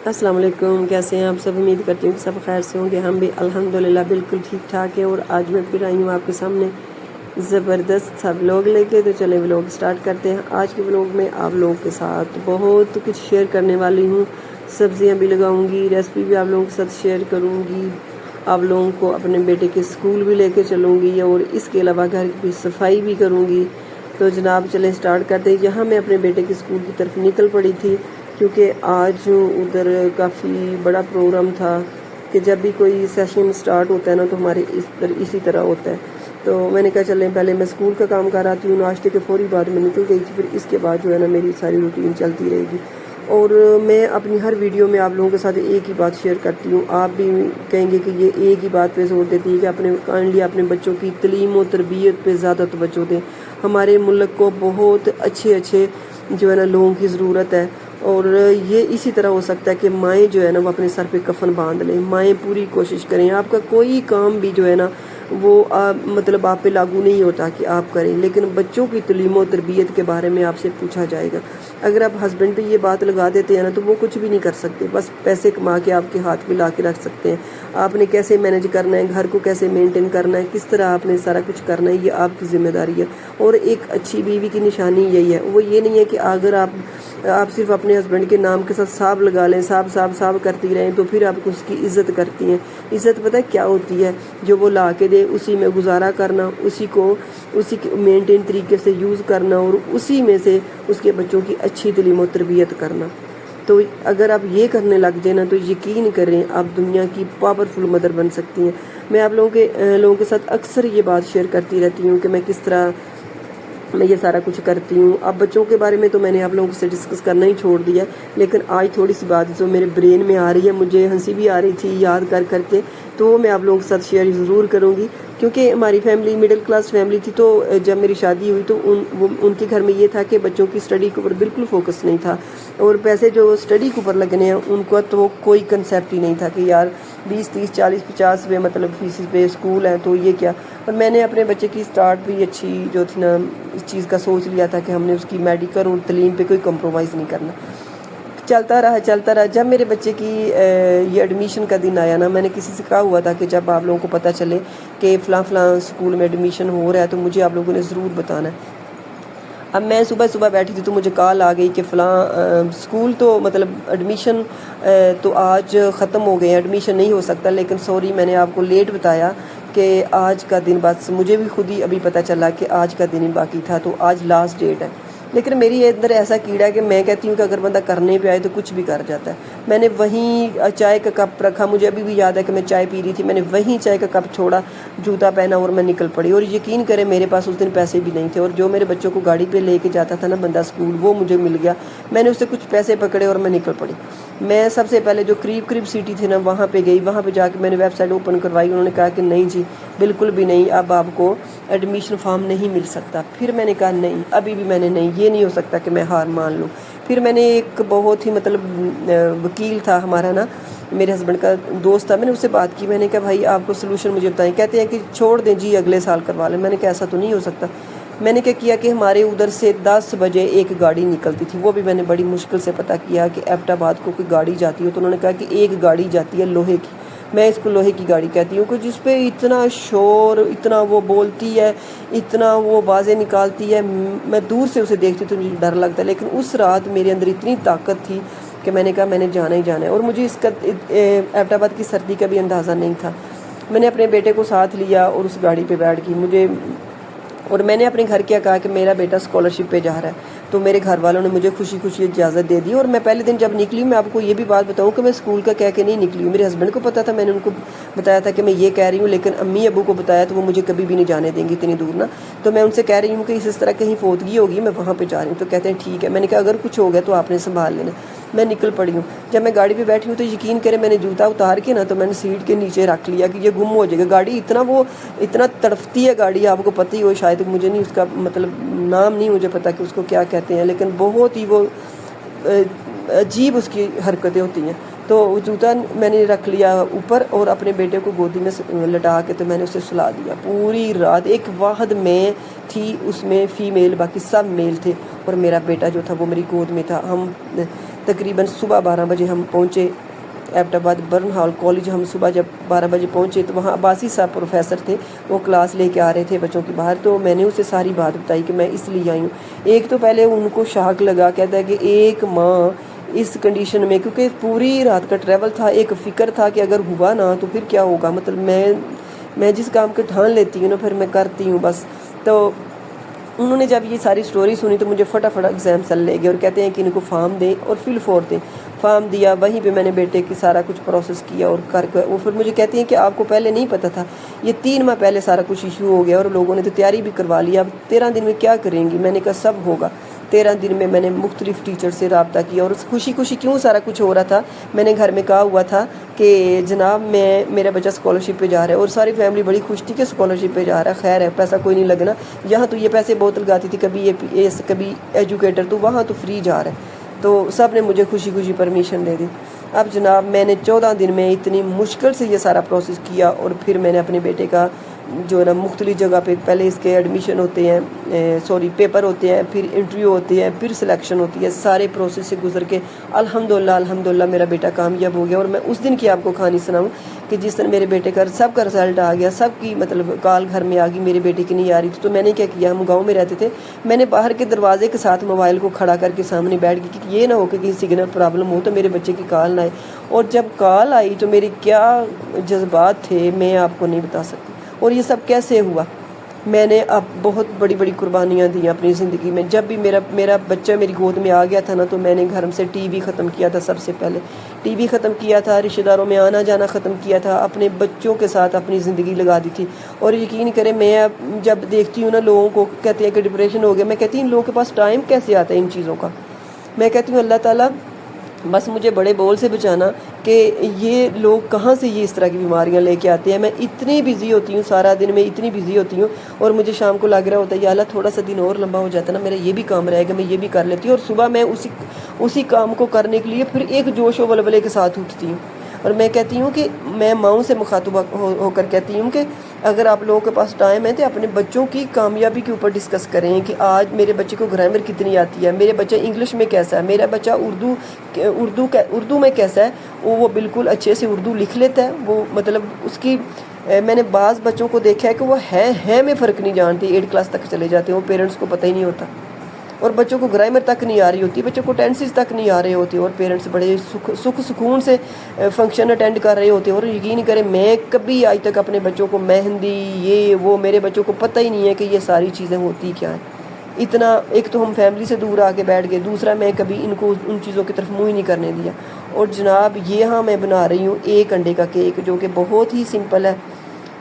السلام علیکم، کیسے ہیں آپ سب؟ امید کرتی ہوں کہ سب خیر سے ہوں گے۔ ہم بھی الحمدللہ بالکل ٹھیک ٹھاک ہیں، اور آج میں پھر آئی ہوں آپ کے سامنے زبردست سا ولاگ لے کے۔ تو چلیں ولاگ سٹارٹ کرتے ہیں۔ آج کے ولاگ میں آپ لوگوں کے ساتھ بہت کچھ شیئر کرنے والی ہوں، سبزیاں بھی لگاؤں گی، ریسپی بھی آپ لوگوں کے ساتھ شیئر کروں گی، آپ لوگوں کو اپنے بیٹے کے اسکول بھی لے کے چلوں گی، اور اس کے علاوہ گھر کی صفائی بھی کروں گی۔ تو جناب چلیں سٹارٹ کرتے ہیں۔ یہاں میں اپنے بیٹے کے اسکول کی طرف نکل پڑی تھی، کیونکہ آج ادھر کافی بڑا پروگرام تھا کہ جب بھی کوئی سیشن سٹارٹ ہوتا ہے نا تو ہمارے اسی طرح ہوتا ہے۔ تو میں نے کہا چلیں پہلے میں اسکول کا کام کر آتی ہوں، ناشتے کے فوری بعد میں نکل گئی تھی، پھر اس کے بعد جو ہے نا میری ساری روٹین چلتی رہے گی۔ اور میں اپنی ہر ویڈیو میں آپ لوگوں کے ساتھ ایک ہی بات شیئر کرتی ہوں، آپ بھی کہیں گے کہ یہ ایک ہی بات پہ زور دیتی ہے کہ اپنے بچوں کی تعلیم و تربیت پہ زیادہ توجہ دیں۔ ہمارے ملک کو بہت اچھے جو ہے نا لوگوں کی ضرورت ہے، اور یہ اسی طرح ہو سکتا ہے کہ مائیں جو ہے نا وہ اپنے سر پہ کفن باندھ لیں، مائیں پوری کوشش کریں۔ آپ کا کوئی کام بھی جو ہے نا وہ مطلب آپ پہ لاگو نہیں ہوتا کہ آپ کریں، لیکن بچوں کی تعلیم و تربیت کے بارے میں آپ سے پوچھا جائے گا۔ اگر آپ ہسبینڈ پہ یہ بات لگا دیتے ہیں نا تو وہ کچھ بھی نہیں کر سکتے، بس پیسے کما کے آپ کے ہاتھ میں لا کے رکھ سکتے ہیں۔ آپ نے کیسے مینج کرنا ہے، گھر کو کیسے مینٹین کرنا ہے، کس طرح آپ نے سارا کچھ کرنا ہے، یہ آپ کی ذمہ داری ہے۔ اور ایک اچھی بیوی کی نشانی یہی ہے، وہ یہ نہیں ہے کہ اگر آپ صرف اپنے ہسبینڈ کے نام کے ساتھ صاحب لگا لیں، صاحب کرتی رہیں، تو پھر آپ اس کی عزت کرتی ہیں۔ عزت پتہ کیا ہوتی ہے؟ جو وہ لا کے دے اسی میں گزارا کرنا، اسی کی مینٹین طریقے سے یوز کرنا، اور اسی میں سے اس کے بچوں کی اچھی تعلیم و تربیت کرنا۔ تو اگر آپ یہ کرنے لگ جائیں نا تو یقین کریں آپ دنیا کی پاورفل مدر بن سکتی ہیں۔ میں آپ لوگوں کے ساتھ اکثر یہ بات شیئر کرتی رہتی ہوں کہ میں کس طرح میں یہ سارا کچھ کرتی ہوں۔ اب بچوں کے بارے میں تو میں نے آپ لوگوں سے ڈسکس کرنا ہی چھوڑ دیا، لیکن آج تھوڑی سی بات جو میرے برین میں آ رہی ہے، مجھے ہنسی بھی آ رہی تھی یاد کر کے، تو وہ میں آپ لوگوں کے ساتھ شیئر ضرور کروں گی۔ کیونکہ ہماری فیملی مڈل کلاس فیملی تھی، تو جب میری شادی ہوئی تو ان کے گھر میں یہ تھا کہ بچوں کی اسٹڈی کے اوپر بالکل فوکس نہیں تھا، اور پیسے جو اسٹڈی کے اوپر لگنے ہیں ان کو تو کوئی کنسیپٹ ہی نہیں تھا کہ یار 20 30 40 50 روپے مطلب فیس پہ اسکول ہے تو یہ کیا۔ اور میں نے اپنے بچے کی اسٹارٹ بھی اچھی جو تھی نا اس چیز کا سوچ لیا تھا کہ ہم نے اس کی میڈیکل اور تعلیم پہ کوئی کمپرومائز نہیں کرنا۔ چلتا رہا۔ جب میرے بچے کی یہ ایڈمیشن کا دن آیا نا، میں نے کسی سے کہا ہوا تھا کہ جب آپ لوگوں کو پتہ چلے کہ فلاں اسکول میں ایڈمیشن ہو رہا ہے تو مجھے آپ لوگوں نے ضرور بتانا ہے۔ اب میں صبح بیٹھی تھی تو مجھے کال آ گئی کہ فلاں اسکول تو مطلب ایڈمیشن تو آج ختم ہو گئے ہیں، ایڈمیشن نہیں ہو سکتا، لیکن سوری میں نے آپ کو لیٹ بتایا کہ آج کا دن، بس مجھے بھی خود ہی ابھی پتہ چلا کہ آج کا دن ہی باقی تھا، تو آج لاسٹ ڈیٹ ہے۔ لیکن میری اندر ایسا کیڑا ہے کہ میں کہتی ہوں کہ اگر بندہ کرنے پہ آئے تو کچھ بھی کر جاتا ہے۔ میں نے وہیں چائے کا کپ رکھا، مجھے ابھی بھی یاد ہے کہ میں چائے پی رہی تھی، میں نے وہیں چائے کا کپ چھوڑا، جوتا پہنا اور میں نکل پڑی۔ اور یقین کریں میرے پاس اس دن پیسے بھی نہیں تھے، اور جو میرے بچوں کو گاڑی پہ لے کے جاتا تھا نا بندہ اسکول، وہ مجھے مل گیا، میں نے اس سے کچھ پیسے پکڑے اور میں نکل پڑی۔ میں سب سے پہلے جو قریب سٹی تھی نا وہاں پہ گئی، وہاں پہ جا کے میں نے ویب سائٹ اوپن کروائی، انہوں نے کہا کہ نہیں جی بالکل بھی نہیں، اب آپ کو ایڈمیشن فارم نہیں مل سکتا۔ پھر میں نے کہا نہیں، ابھی بھی میں نے نہیں، یہ نہیں ہو سکتا کہ میں ہار مان لوں۔ پھر میں نے ایک بہت ہی مطلب وکیل تھا ہمارا نا، میرے ہسبینڈ کا دوست تھا، میں نے اس سے بات کی، میں نے کہا بھائی آپ کو سلوشن مجھے بتائیں۔ کہتے ہیں کہ چھوڑ دیں جی اگلے سال کروا لیں۔ میں نے کہا ایسا تو نہیں ہو سکتا۔ میں نے کیا کیا کہ ہمارے ادھر سے 10 بجے ایک گاڑی نکلتی تھی، وہ بھی میں نے بڑی مشکل سے پتہ کیا کہ ایبٹ آباد کو کوئی گاڑی جاتی ہو، تو انہوں نے کہا کہ ایک گاڑی جاتی ہے لوہے کی، میں اس کو لوہے کی گاڑی کہتی ہوں، کہ جس پہ اتنا شور، اتنا وہ بولتی ہے، اتنا وہ آوازیں نکالتی ہے، میں دور سے اسے دیکھتی تو مجھے ڈر لگتا ہے۔ لیکن اس رات میرے اندر اتنی طاقت تھی کہ میں نے کہا میں نے جانا ہی جانا ہے، اور مجھے اس کا ایبٹ آباد کی سردی کا بھی اندازہ نہیں تھا۔ میں نے اپنے بیٹے کو ساتھ لیا اور اس گاڑی پہ بیٹھ گئی، اور میں نے اپنے گھر کیا کہا کہ میرا بیٹا اسکالرشپ پہ جا رہا ہے، تو میرے گھر والوں نے مجھے خوشی اجازت دے دی۔ اور میں پہلے دن جب نکلی، میں آپ کو یہ بھی بات بتاؤں کہ میں اسکول کا کہہ کے نہیں نکلی ہوں، میرے ہسبینڈ کو پتا تھا، میں نے ان کو بتایا تھا کہ میں یہ کہہ رہی ہوں، لیکن امی ابو کو بتایا تو وہ مجھے کبھی بھی نہیں جانے دیں گے اتنی دور نا، تو میں ان سے کہہ رہی ہوں کہ اس طرح کہیں فوتگی ہوگی، میں وہاں پہ جا رہی ہوں، تو کہتے ہیں ٹھیک ہے۔ میں نے کہا اگر کچھ ہو گیا تو آپ نے سنبھال لینا۔ میں نکل پڑی ہوں۔ جب میں گاڑی پہ بیٹھی ہوں تو یقین کریں میں نے جوتا اتار کے نا تو میں نے سیٹ کے نیچے رکھ لیا کہ یہ گم ہو جائے گا۔ گاڑی اتنا تڑفتی ہے گاڑی، آپ کو پتہ ہی ہو شاید، مجھے نہیں اس کا مطلب نام نہیں مجھے پتا کہ اس کو کیا کہتے ہیں، لیکن بہت ہی وہ عجیب اس کی حرکتیں ہوتی ہیں۔ تو جوتا میں نے رکھ لیا اوپر اور اپنے بیٹے کو گودی میں لٹا کے تو میں نے اسے سلا دیا پوری رات۔ ایک واحد میں تھی اس میں فیمیل، باقی سب میل تھے، اور میرا بیٹا جو تھا وہ میری گود میں تھا۔ ہم تقریباً صبح 12 بجے ہم پہنچے ایبٹ برن ہال کالج. ہم صبح جب 12 بجے پہنچے تو وہاں عباسی صاحب پروفیسر تھے, وہ کلاس لے کے آ رہے تھے بچوں کی باہر. تو میں نے اسے ساری بات بتائی کہ میں اس لیے آئی ہوں. ایک تو پہلے ان کو شاک لگا, کہتا ہے کہ ایک ماں اس کنڈیشن میں, کیونکہ پوری رات کا ٹریول تھا, ایک فکر تھا کہ اگر ہوا نا تو پھر کیا ہوگا. مطلب میں جس کام کو ٹھان لیتی ہوں نا پھر میں کرتی ہوں بس. تو انہوں نے جب یہ ساری سٹوری سنی تو مجھے فٹافٹ ایگزام سل لے گئے اور کہتے ہیں کہ ان کو فارم دیں اور فل فور دیں. فارم دیا, وہیں پہ میں نے بیٹے کی سارا کچھ پروسیس کیا اور کر کے وہ پھر مجھے کہتی ہیں کہ آپ کو پہلے نہیں پتہ تھا, یہ 3 ماہ پہلے سارا کچھ ایشو ہو گیا اور لوگوں نے تو تیاری بھی کروا لی, اب 13 دن میں کیا کریں گی. میں نے کہا سب ہوگا. 13 دن میں نے مختلف ٹیچر سے رابطہ کیا اور خوشی خوشی کیوں سارا کچھ ہو رہا تھا. میں نے گھر میں کہا ہوا تھا کہ جناب میرا بچہ اسکالرشپ پہ جا رہا ہے, اور ساری فیملی بڑی خوش تھی کہ اسکالرشپ پہ جا رہا ہے, خیر ہے پیسہ کوئی نہیں لگنا. یہاں تو یہ پیسے بہت لگاتی تھی, کبھی کبھی ایجوکیٹر, تو وہاں تو فری جا رہا ہے. تو سب نے مجھے خوشی خوشی پرمیشن دے دی. اب جناب میں نے 14 دن میں اتنی مشکل سے یہ سارا پروسیس کیا, اور پھر میں نے اپنے بیٹے کا جو ہے نا مختلف جگہ پہ پہلے اس کے ایڈمیشن ہوتے ہیں, پیپر ہوتے ہیں, پھر انٹرویو ہوتی ہے, پھر سلیکشن ہوتی ہے, سارے پروسیس سے گزر کے الحمدللہ میرا بیٹا کامیاب ہو گیا. اور میں اس دن کی آپ کو کہانی سناؤں کہ جس دن میرے بیٹے کا سب کا رزلٹ آ گیا, سب کی مطلب کال گھر میں آ گئی, میرے بیٹے کی نہیں آ رہی تھی. تو میں نے کیا کیا, ہم گاؤں میں رہتے تھے, میں نے باہر کے دروازے کے ساتھ موبائل کو کھڑا کر کے سامنے بیٹھ گئی کہ یہ نہ ہو کہ کسی سگنل پرابلم ہو تو میرے بچے کی کال نہ آئے. اور جب کال آئی تو میرے کیا جذبات تھے میں آپ کو نہیں بتا سکتی. اور یہ سب کیسے ہوا, میں نے اب بہت بڑی بڑی قربانیاں دی اپنی زندگی میں. جب بھی میرا بچہ میری گود میں آ گیا تھا نا, تو میں نے گھر سے ٹی وی ختم کیا تھا. سب سے پہلے ٹی وی ختم کیا تھا, رشتہ داروں میں آنا جانا ختم کیا تھا, اپنے بچوں کے ساتھ اپنی زندگی لگا دی تھی. اور یقین کریں میں اب جب دیکھتی ہوں نا لوگوں کو کہتے ہیں کہ ڈپریشن ہو گیا, میں کہتی ہوں ان لوگوں کے پاس ٹائم کیسے آتا ہے ان چیزوں کا. میں کہتی ہوں اللہ تعالیٰ بس مجھے بڑے بول سے بچانا کہ یہ لوگ کہاں سے یہ اس طرح کی بیماریاں لے کے آتے ہیں. میں اتنی بزی ہوتی ہوں, سارا دن میں اتنی بزی ہوتی ہوں, اور مجھے شام کو لگ رہا ہوتا ہے یا اللہ تھوڑا سا دن اور لمبا ہو جاتا ہے نا, میرا یہ بھی کام رہے گا, میں یہ بھی کر لیتی ہوں. اور صبح میں اسی کام کو کرنے کے لیے پھر ایک جوش و ولولے کے ساتھ اٹھتی ہوں. اور میں کہتی ہوں کہ میں ماؤں سے مخاطب ہو کر کہتی ہوں کہ اگر آپ لوگوں کے پاس ٹائم ہے تو اپنے بچوں کی کامیابی کے اوپر ڈسکس کریں کہ آج میرے بچے کو گرامر کتنی آتی ہے, میرے بچہ انگلش میں کیسا ہے, میرا بچہ اردو میں کیسا ہے. وہ بالکل اچھے سے اردو لکھ لیتا ہے, وہ مطلب اس کی میں نے بعض بچوں کو دیکھا ہے کہ وہ ہے میں فرق نہیں جانتی, 8 کلاس تک چلے جاتے ہیں, وہ پیرنٹس کو پتہ ہی نہیں ہوتا. اور بچوں کو گرامر تک نہیں آ رہی ہوتی, بچوں کو ٹینسز تک نہیں آ رہے ہوتے, اور پیرنٹس بڑے سکون سے فنکشن اٹینڈ کر رہے ہوتے ہیں. اور یقین کریں میں کبھی آج تک اپنے بچوں کو مہندی یہ وہ, میرے بچوں کو پتہ ہی نہیں ہے کہ یہ ساری چیزیں ہوتی کیا ہیں. اتنا ایک تو ہم فیملی سے دور آ کے بیٹھ گئے, دوسرا میں کبھی ان کو ان چیزوں کی طرف منہ ہی نہیں کرنے دیا. اور جناب یہاں میں بنا رہی ہوں 1 انڈے کا کیک, جو کہ بہت ہی سمپل ہے.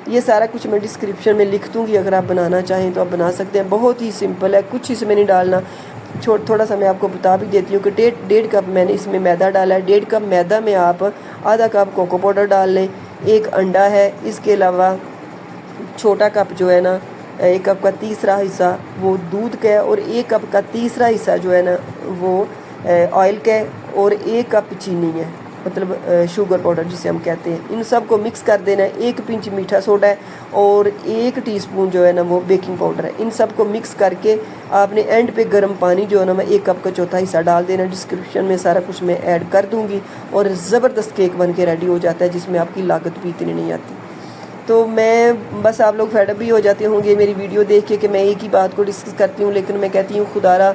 یہ سارا کچھ میں ڈسکرپشن میں لکھ دوں گی, اگر آپ بنانا چاہیں تو آپ بنا سکتے ہیں. بہت ہی سمپل ہے, کچھ اس میں نہیں ڈالنا. تھوڑا سا میں آپ کو بتا بھی دیتی ہوں کہ 1.5 کپ میں نے اس میں میدا ڈالا ہے. 1.5 کپ میدا میں آپ آدھا کپ کوکو پاؤڈر ڈال لیں, 1 انڈا ہے, اس کے علاوہ چھوٹا کپ جو ہے نا 1 کپ کا تیسرا حصہ وہ دودھ کا ہے, اور 1 کپ کا تیسرا حصہ جو ہے نا وہ آئل کا ہے, اور 1 کپ چینی ہے, مطلب شوگر پاؤڈر جسے ہم کہتے ہیں. ان سب کو مکس کر دینا ہے. 1 پنچ میٹھا سوڈا ہے, اور 1 ٹی اسپون جو ہے نا وہ بیکنگ پاؤڈر ہے. ان سب کو مکس کر کے آپ نے اینڈ پہ گرم پانی جو ہے نا میں 1 کپ کا چوتھا حصہ ڈال دینا. ڈسکرپشن میں سارا کچھ میں ایڈ کر دوں گی, اور زبردست کیک بن کے ریڈی ہو جاتا ہے, جس میں آپ کی لاگت بھی اتنی نہیں آتی. تو میں بس آپ لوگ فیڈ اپ بھی ہو جاتے ہوں گے میری ویڈیو دیکھ کے کہ میں ایک ہی بات کو ڈسکس کرتی ہوں, لیکن میں کہتی ہوں خدا را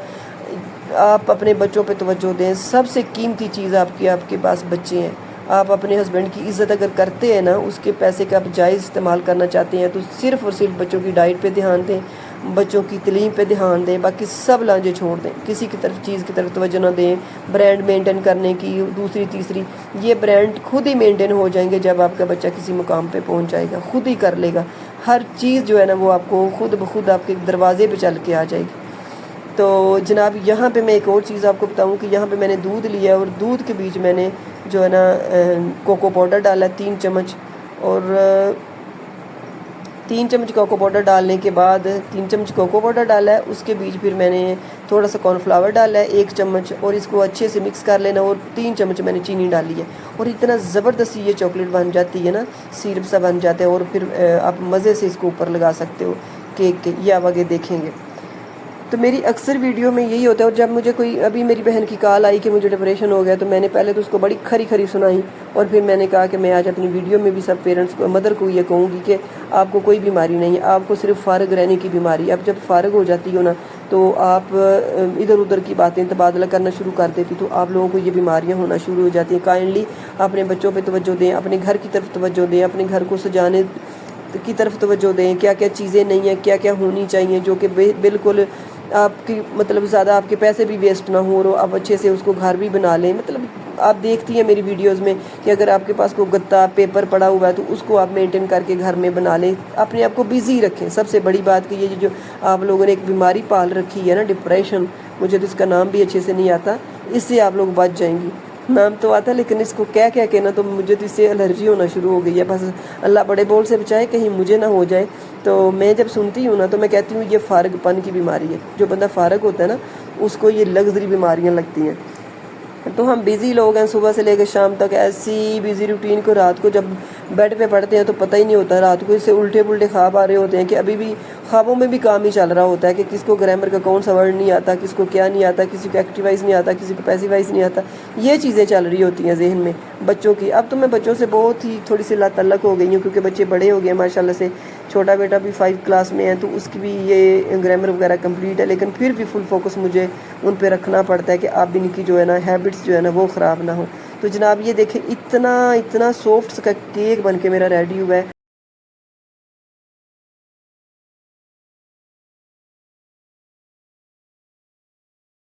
آپ اپنے بچوں پہ توجہ دیں. سب سے قیمتی چیز آپ کے پاس بچے ہیں. آپ اپنے ہسبینڈ کی عزت اگر کرتے ہیں نا, اس کے پیسے کا آپ جائز استعمال کرنا چاہتے ہیں, تو صرف اور صرف بچوں کی ڈائٹ پہ دھیان دیں, بچوں کی تعلیم پہ دھیان دیں, باقی سب لانجے چھوڑ دیں. کسی کی طرف چیز کی طرف توجہ نہ دیں. برانڈ مینٹین کرنے کی دوسری تیسری, یہ برانڈ خود ہی مینٹین ہو جائیں گے جب آپ کا بچہ کسی مقام پہ پہنچ جائے گا, خود ہی کر لے گا. ہر چیز جو ہے نا وہ آپ کو خود بخود آپ کے دروازے پہ چل کے آ جائے گی. تو جناب یہاں پہ میں ایک اور چیز آپ کو بتاؤں کہ یہاں پہ میں نے دودھ لیا ہے, اور دودھ کے بیچ میں نے جو ہے نا کوکو پاؤڈر ڈالا ہے 3 چمچ, اور 3 چمچ کوکو پاؤڈر ڈالنے کے بعد 3 چمچ کوکو پاؤڈر ڈالا ہے, اس کے بیچ پھر میں نے تھوڑا سا کارن فلاور ڈالا ہے 1 چمچ, اور اس کو اچھے سے مکس کر لینا, اور 3 چمچ میں نے چینی ڈالی ہے. اور اتنا زبردست یہ چاکلیٹ بن جاتی ہے نا, سیرپ سا بن جاتا ہے, اور پھر آپ مزے سے اس کو اوپر لگا سکتے ہو کیک کے. یہ آپ آگے دیکھیں گے. تو میری اکثر ویڈیو میں یہی ہوتا ہے. اور جب مجھے کوئی ابھی میری بہن کی کال آئی کہ مجھے ڈپریشن ہو گیا تو میں نے پہلے تو اس کو بڑی کھری سنائی اور پھر میں نے کہا کہ میں آج اپنی ویڈیو میں بھی سب پیرنٹس کو مدر کو یہ کہوں گی کہ آپ کو کوئی بیماری نہیں ہے, آپ کو صرف فارغ رہنے کی بیماری ہے. اب جب فارغ ہو جاتی ہو نا تو آپ ادھر ادھر کی باتیں تبادلہ کرنا شروع کر دیتی تو آپ لوگوں کو یہ بیماریاں ہونا شروع ہو جاتی ہیں. کائنڈلی اپنے بچوں پہ توجہ دیں, اپنے گھر کی طرف توجہ دیں, اپنے گھر کو سجانے کی طرف توجہ دیں. کیا کیا چیزیں نہیں ہیں, کیا کیا ہونی چاہیے جو کہ بالکل آپ کی مطلب زیادہ آپ کے پیسے بھی ویسٹ نہ ہو, اور آپ اچھے سے اس کو گھر بھی بنا لیں. مطلب آپ دیکھتی ہیں میری ویڈیوز میں کہ اگر آپ کے پاس کوئی گتا پیپر پڑا ہوا ہے تو اس کو آپ مینٹین کر کے گھر میں بنا لیں, اپنے آپ کو بیزی رکھیں. سب سے بڑی بات کہ یہ جو آپ لوگوں نے ایک بیماری پال رکھی ہے نا ڈپریشن, مجھے تو اس کا نام بھی اچھے سے نہیں آتا, اس سے آپ لوگ بچ جائیں گی. نام تو آتا ہے لیکن اس کو کہہ کے نا تو مجھے تو اس سے الرجی ہونا شروع ہو گئی ہے. بس اللہ بڑے بول سے بچائے کہیں مجھے نہ ہو جائے. تو میں جب سنتی ہوں نا تو میں کہتی ہوں یہ فارغ پن کی بیماری ہے. جو بندہ فارغ ہوتا ہے نا اس کو یہ لگژری بیماریاں لگتی ہیں. تو ہم بیزی لوگ ہیں, صبح سے لے کے شام تک ایسی بیزی روٹین کو رات کو جب بیڈ پہ پڑھتے ہیں تو پتہ ہی نہیں ہوتا. رات کو اس سے الٹے پلٹے خواب آ رہے ہوتے ہیں کہ ابھی بھی خوابوں میں بھی کام ہی چل رہا ہوتا ہے کہ کس کو گرامر کا کون سا ورڈ نہیں آتا, کس کو کیا نہیں آتا, کسی کو ایکٹیوائز نہیں آتا, کسی کو پیسیوائز نہیں آتا. یہ چیزیں چل رہی ہوتی ہیں ذہن میں بچوں کی. اب تو میں بچوں سے بہت ہی تھوڑی سی لا تعلق ہو گئی ہوں کیونکہ بچے بڑے ہو گئے ہیں ماشاء اللہ سے. چھوٹا بیٹا بھی 5 کلاس میں ہے تو اس کی بھی یہ گرامر وغیرہ کمپلیٹ ہے, لیکن پھر بھی فل فوکس مجھے ان پہ رکھنا پڑتا ہے کہ آپ بھی ان کی جو ہے نا ہیبٹس جو ہے نا وہ خراب نہ ہو. تو جناب یہ دیکھیں اتنا سافٹ کا کیک بن کے میرا ریڈی ہوا ہے.